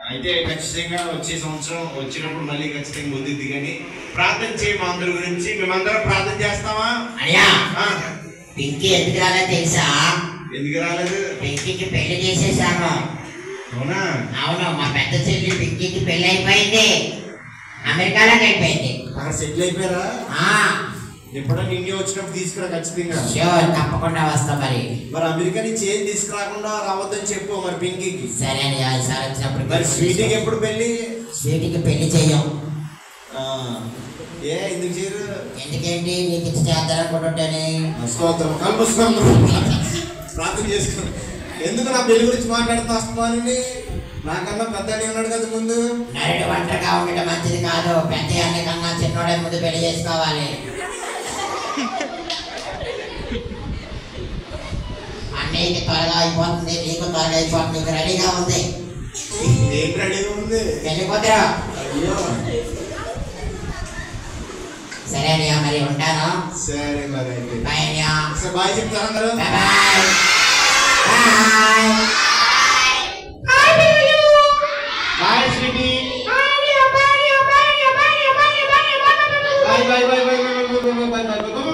అయితే ఖచ్చితంగా వచ్చే సంవత్సరం వచ్చినప్పుడు మళ్ళీ ఖచ్చితంగా ముందుద్ది కానీ ప్రార్థన చేయి మా అందరి గురించి. మేమందరం ప్రార్థన చేస్తామా? అయ్యా పింకీ ఎందుకు రాలేదు తెలుసా? ఎందుకు రాలేదు? పింకీకి పెళ్లి చేసేసాను. అవునా? అవును, మా పెద్ద చెల్లి పింకీకి పెళ్లి అయిపోయింది, అమెరికాలోకి అయిపోయింది. అక్కడ సెటిల్ అయిపోయారా? ఎప్పుడైనా ఇండియా వచ్చినప్పుడు తీసుకురా ఖచ్చితంగా. తప్పకుండా వస్తా. మరి అమెరికా నుంచి ఏం తీసుకురాకుండా రావద్దని చెప్పు మరి పింకీకి. సరే అని ఈసారి వచ్చినప్పుడు. మరి స్వీటీకి ఎప్పుడు పెళ్లి? స్వీటీకి పెళ్లి చెయ్యం. ఎందుకు చేయరు? ఎందుకేంటి, నీకు ఇచ్చి చేద్దారనుకుంటుంటేనే. ప్రార్థన చేసుకో. ఎందుకు నా పెళ్లి గురించి మాట్లాడుతూ వస్తున్నాను? నాకన్నా పెద్ద ఉన్నాడు కదా ముందు. నరుడు ఒంటరిగా ఉండటం మంచిది కాదు. పెద్ద అన్ని కన్నా చిన్నోడే ముందు పెళ్లి చేసుకోవాలి. అన్నయ్యకి త్వరగా అయిపోతుంది, నీకు త్వరగా అయిపోతుంది. నీకు రెడీగా ఉంది. ఏం రెడీగా ఉంది? వెళ్ళిపోతారా? సరే అన్నయ్య, మరి ఉంటాను. సరే మరి అయితే బాయ్ అన్నయ్య. బాయ్ చెప్తారా అందరూ? Bye bye. Bye sweetie. Bye bye bye bye bye bye bye bye bye bye bye bye bye bye.